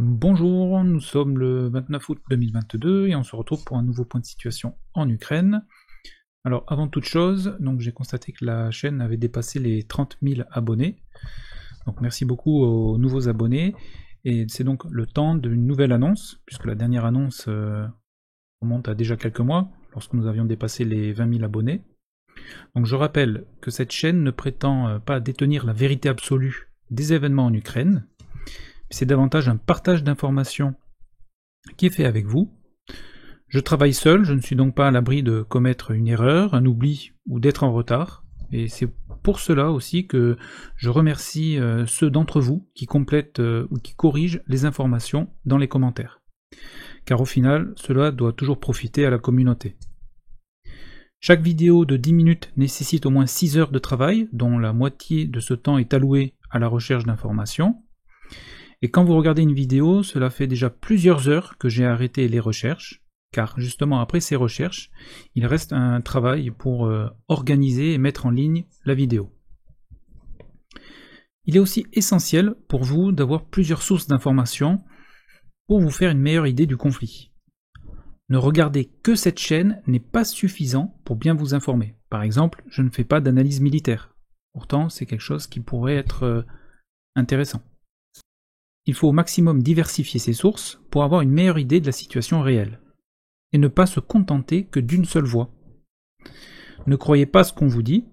Bonjour, nous sommes le 29 août 2022 et on se retrouve pour un nouveau point de situation en Ukraine. Alors avant toute chose, donc j'ai constaté que la chaîne avait dépassé les 30 000 abonnés. Donc merci beaucoup aux nouveaux abonnés. Et c'est donc le temps d'une nouvelle annonce, puisque la dernière annonce remonte à déjà quelques mois, lorsque nous avions dépassé les 20 000 abonnés. Donc je rappelle que cette chaîne ne prétend pas détenir la vérité absolue des événements en Ukraine. C'est davantage un partage d'informations qui est fait avec vous. Je travaille seul, je ne suis donc pas à l'abri de commettre une erreur, un oubli ou d'être en retard. Et c'est pour cela aussi que je remercie ceux d'entre vous qui complètent ou qui corrigent les informations dans les commentaires. Car au final, cela doit toujours profiter à la communauté. Chaque vidéo de 10 minutes nécessite au moins 6 heures de travail, dont la moitié de ce temps est alloué à la recherche d'informations. Et quand vous regardez une vidéo, cela fait déjà plusieurs heures que j'ai arrêté les recherches, car justement après ces recherches, il reste un travail pour organiser et mettre en ligne la vidéo. Il est aussi essentiel pour vous d'avoir plusieurs sources d'informations pour vous faire une meilleure idée du conflit. Ne regarder que cette chaîne n'est pas suffisant pour bien vous informer. Par exemple, je ne fais pas d'analyse militaire. Pourtant, c'est quelque chose qui pourrait être intéressant. Il faut au maximum diversifier ses sources pour avoir une meilleure idée de la situation réelle, et ne pas se contenter que d'une seule voix. Ne croyez pas ce qu'on vous dit,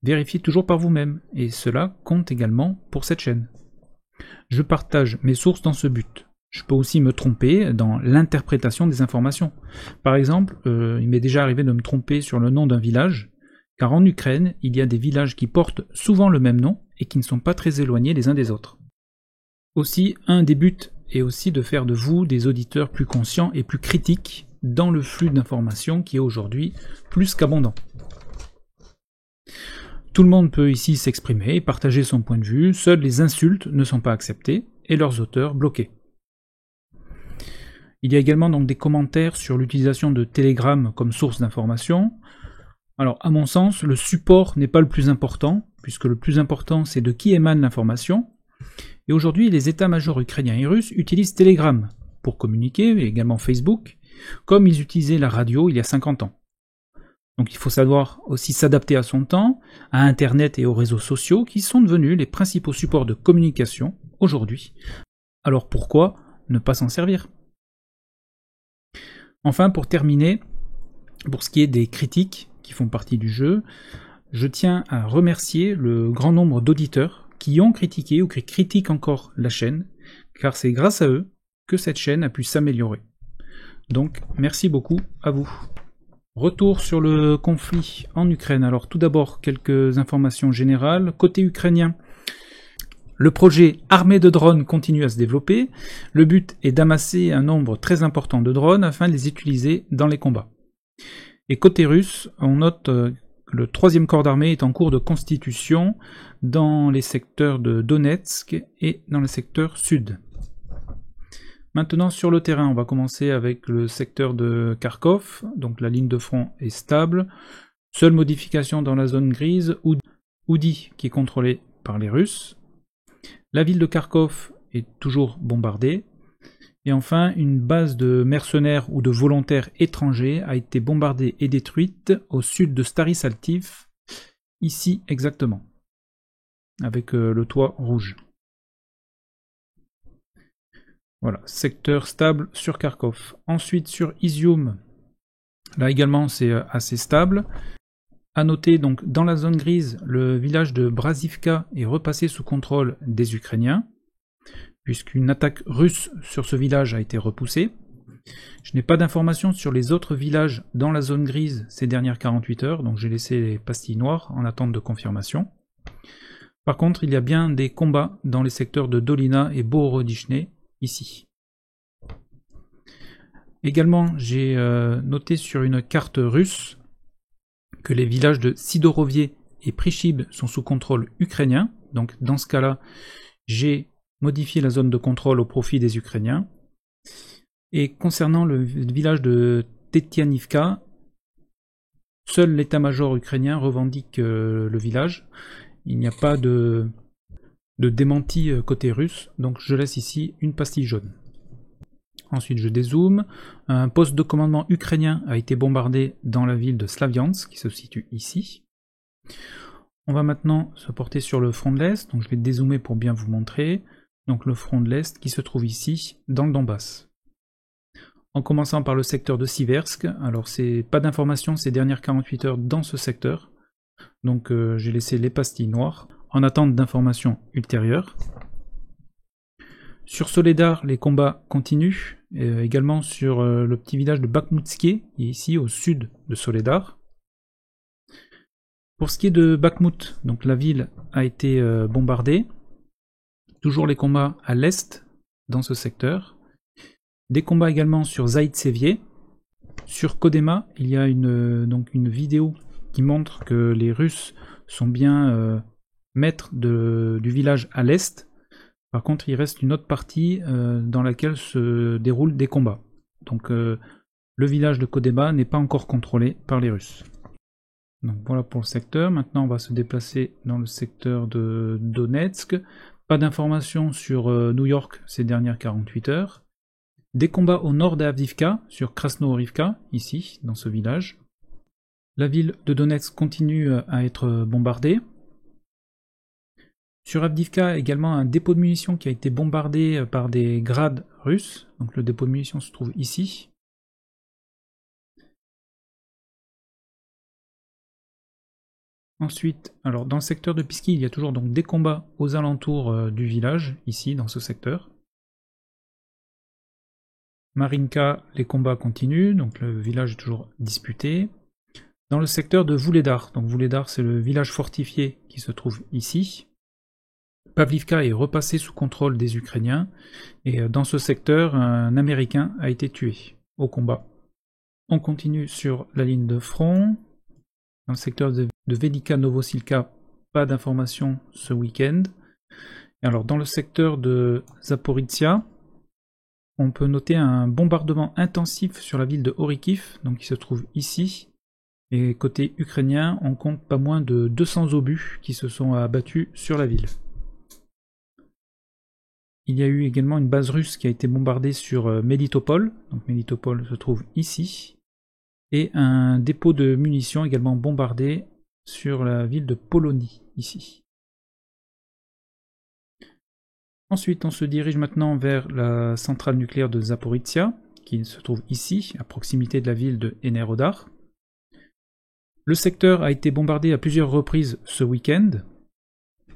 vérifiez toujours par vous-même, et cela compte également pour cette chaîne. Je partage mes sources dans ce but. Je peux aussi me tromper dans l'interprétation des informations. Par exemple, il m'est déjà arrivé de me tromper sur le nom d'un village, car en Ukraine, il y a des villages qui portent souvent le même nom et qui ne sont pas très éloignés les uns des autres. Aussi, un des buts est aussi de faire de vous des auditeurs plus conscients et plus critiques dans le flux d'informations qui est aujourd'hui plus qu'abondant. Tout le monde peut ici s'exprimer et partager son point de vue, seules les insultes ne sont pas acceptées et leurs auteurs bloqués. Il y a également donc des commentaires sur l'utilisation de Telegram comme source d'information. Alors à mon sens, le support n'est pas le plus important, puisque le plus important c'est de qui émane l'information. Et aujourd'hui, les états-majors ukrainiens et russes utilisent Telegram pour communiquer, et également Facebook, comme ils utilisaient la radio il y a 50 ans. Donc il faut savoir aussi s'adapter à son temps, à Internet et aux réseaux sociaux qui sont devenus les principaux supports de communication aujourd'hui. Alors pourquoi ne pas s'en servir ? Enfin, pour terminer, pour ce qui est des critiques qui font partie du jeu, je tiens à remercier le grand nombre d'auditeurs qui ont critiqué ou qui critiquent encore la chaîne, car c'est grâce à eux que cette chaîne a pu s'améliorer. Donc merci beaucoup à vous. Retour sur le conflit en Ukraine. Alors tout d'abord quelques informations générales. Côté ukrainien, le projet armée de drones continue à se développer. Le but est d'amasser un nombre très important de drones afin de les utiliser dans les combats. Et côté russe, on note le 3e corps d'armée est en cours de constitution dans les secteurs de Donetsk et dans le secteur sud. Maintenant sur le terrain, on va commencer avec le secteur de Kharkov, donc la ligne de front est stable. Seule modification dans la zone grise, Oudi qui est contrôlée par les Russes. La ville de Kharkov est toujours bombardée. Et enfin, une base de mercenaires ou de volontaires étrangers a été bombardée et détruite au sud de Stary-Saltiv, ici exactement, avec le toit rouge. Voilà, secteur stable sur Kharkov. Ensuite sur Izium, là également c'est assez stable. A noter donc dans la zone grise, le village de Brazivka est repassé sous contrôle des Ukrainiens, puisqu'une attaque russe sur ce village a été repoussée. Je n'ai pas d'informations sur les autres villages dans la zone grise ces dernières 48 heures, donc j'ai laissé les pastilles noires en attente de confirmation. Par contre, il y a bien des combats dans les secteurs de Dolina et Bohorodichne, ici. Également, j'ai noté sur une carte russe que les villages de Sidorovie et Prichib sont sous contrôle ukrainien, donc dans ce cas-là, j'ai modifié la zone de contrôle au profit des Ukrainiens. Et concernant le village de Tetianivka, seul l'état-major ukrainien revendique le village. Il n'y a pas de démenti côté russe, donc je laisse ici une pastille jaune. Ensuite je dézoome. Un poste de commandement ukrainien a été bombardé dans la ville de Slaviansk, qui se situe ici. On va maintenant se porter sur le front de l'Est, donc je vais dézoomer pour bien vous montrer. Donc le front de l'Est qui se trouve ici, dans le Donbass. En commençant par le secteur de Siversk, alors c'est pas d'informations ces dernières 48 heures dans ce secteur, donc j'ai laissé les pastilles noires, en attente d'informations ultérieures. Sur Soledar, les combats continuent, également sur le petit village de Bakhmutskié, qui est ici au sud de Soledar. Pour ce qui est de Bakhmut, donc la ville a été bombardée. Toujours les combats à l'est, dans ce secteur. Des combats également sur Zaïtsevier. Sur Kodema, il y a donc une vidéo qui montre que les Russes sont bien maîtres du village à l'est. Par contre, il reste une autre partie dans laquelle se déroulent des combats. Donc le village de Kodema n'est pas encore contrôlé par les Russes. Donc voilà pour le secteur. Maintenant, on va se déplacer dans le secteur de Donetsk. Pas d'informations sur New York ces dernières 48 heures. Des combats au nord d'Avdivka, sur Krasnohorivka, ici, dans ce village. La ville de Donetsk continue à être bombardée. Sur Avdivka, également un dépôt de munitions qui a été bombardé par des grades russes. Donc le dépôt de munitions se trouve ici. Ensuite, alors dans le secteur de Pisky, il y a toujours donc des combats aux alentours du village, ici, dans ce secteur. Marinka, les combats continuent, donc le village est toujours disputé. Dans le secteur de Vuhledar, donc Vuhledar c'est le village fortifié qui se trouve ici. Pavlivka est repassé sous contrôle des Ukrainiens, et dans ce secteur, un Américain a été tué au combat. On continue sur la ligne de front. Dans le secteur de Velika Novosilka, pas d'informations ce week-end. Alors dans le secteur de Zaporizhia, on peut noter un bombardement intensif sur la ville de Orikiv, donc qui se trouve ici. Et côté ukrainien, on compte pas moins de 200 obus qui se sont abattus sur la ville. Il y a eu également une base russe qui a été bombardée sur Melitopol, donc Melitopol se trouve ici. Et un dépôt de munitions également bombardé sur la ville de Polonie, ici. Ensuite, on se dirige maintenant vers la centrale nucléaire de Zaporizhia, qui se trouve ici, à proximité de la ville de Enerhodar. Le secteur a été bombardé à plusieurs reprises ce week-end,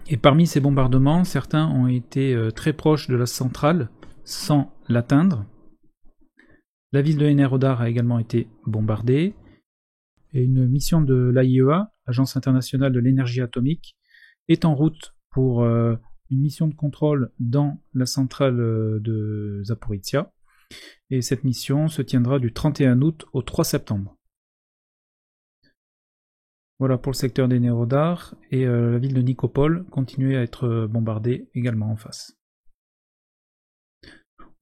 et parmi ces bombardements, certains ont été très proches de la centrale, sans l'atteindre. La ville de Enerhodar a également été bombardée, et une mission de l'AIEA, l'Agence internationale de l'énergie atomique, est en route pour une mission de contrôle dans la centrale de Zaporizhia, et cette mission se tiendra du 31 août au 3 septembre. Voilà pour le secteur d'Enerodar, et la ville de Nikopol continue à être bombardée également en face.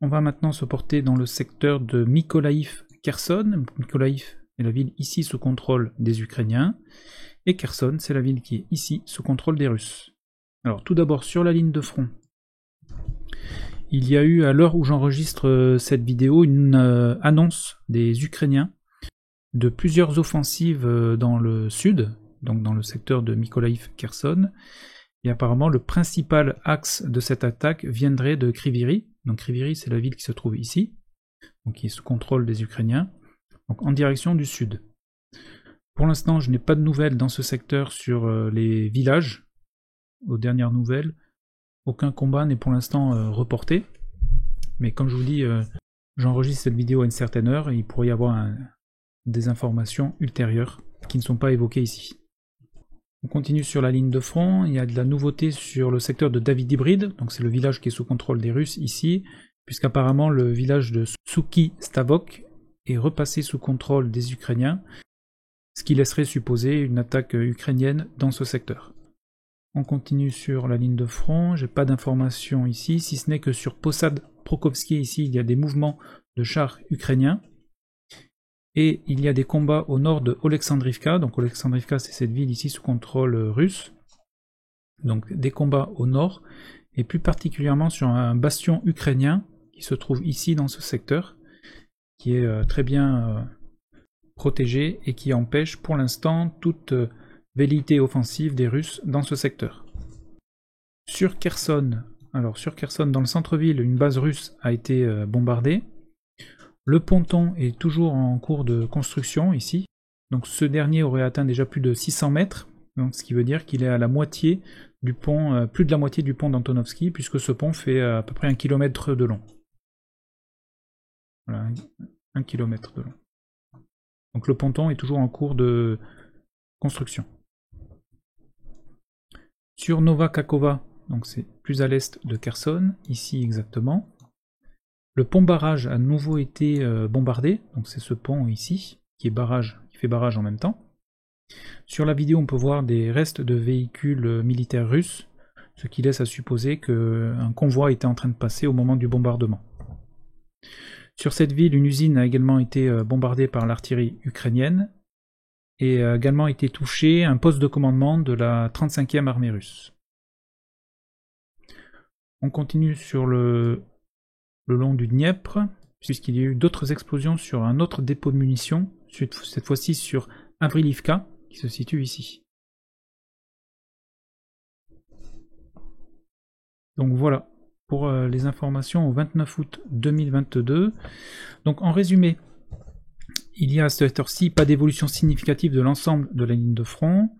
On va maintenant se porter dans le secteur de Mykolaïv-Kherson. Mykolaïv est la ville ici sous contrôle des Ukrainiens, et Kherson c'est la ville qui est ici sous contrôle des Russes. Alors tout d'abord sur la ligne de front, il y a eu à l'heure où j'enregistre cette vidéo une annonce des Ukrainiens de plusieurs offensives dans le sud, donc dans le secteur de Mykolaïv-Kherson, et apparemment le principal axe de cette attaque viendrait de Kryvyi. Donc Kryvyi c'est la ville qui se trouve ici, donc qui est sous contrôle des Ukrainiens, donc en direction du sud. Pour l'instant je n'ai pas de nouvelles dans ce secteur sur les villages. Aux dernières nouvelles, aucun combat n'est pour l'instant reporté, mais comme je vous dis, j'enregistre cette vidéo à une certaine heure et il pourrait y avoir des informations ultérieures qui ne sont pas évoquées ici. On continue sur la ligne de front, il y a de la nouveauté sur le secteur de Davydibryd, donc c'est le village qui est sous contrôle des Russes ici, puisqu'apparemment le village de Suki Stavok est repassé sous contrôle des Ukrainiens, ce qui laisserait supposer une attaque ukrainienne dans ce secteur. On continue sur la ligne de front, j'ai pas d'informations ici, si ce n'est que sur Posad Prokhovski ici il y a des mouvements de chars ukrainiens. Et il y a des combats au nord de Oleksandrivka, donc Oleksandrivka c'est cette ville ici sous contrôle russe. Donc des combats au nord, et plus particulièrement sur un bastion ukrainien qui se trouve ici dans ce secteur, qui est très bien protégé et qui empêche pour l'instant toute velléité offensive des Russes dans ce secteur. Sur Kherson, dans le centre-ville, une base russe a été bombardée. Le ponton est toujours en cours de construction ici. Donc ce dernier aurait atteint déjà plus de 600 mètres, donc ce qui veut dire qu'il est à la moitié du pont, plus de la moitié du pont d'Antonovski, puisque ce pont fait à peu près 1 km de long. Voilà, 1 km de long. Donc le ponton est toujours en cours de construction. Sur Nova Kakhovka, donc c'est plus à l'est de Kherson, ici exactement. Le pont barrage a de nouveau été bombardé, donc c'est ce pont ici qui fait barrage en même temps. Sur la vidéo, on peut voir des restes de véhicules militaires russes, ce qui laisse à supposer qu'un convoi était en train de passer au moment du bombardement. Sur cette ville, une usine a également été bombardée par l'artillerie ukrainienne et a également été touché un poste de commandement de la 35e armée russe. On continue sur le long du Dniepr, puisqu'il y a eu d'autres explosions sur un autre dépôt de munitions, cette fois-ci sur Avrilivka, qui se situe ici. Donc voilà pour les informations au 29 août 2022. Donc en résumé, il y a à cette heure-ci pas d'évolution significative de l'ensemble de la ligne de front.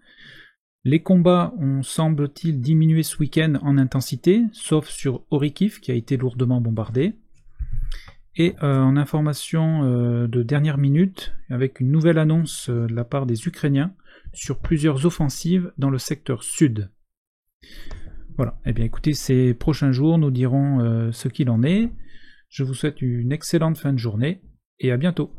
Les combats ont, semble-t-il, diminué ce week-end en intensité, sauf sur Orikiv qui a été lourdement bombardé. Et en information de dernière minute, avec une nouvelle annonce de la part des Ukrainiens sur plusieurs offensives dans le secteur sud. Voilà, et bien écoutez, ces prochains jours nous dirons ce qu'il en est. Je vous souhaite une excellente fin de journée et à bientôt.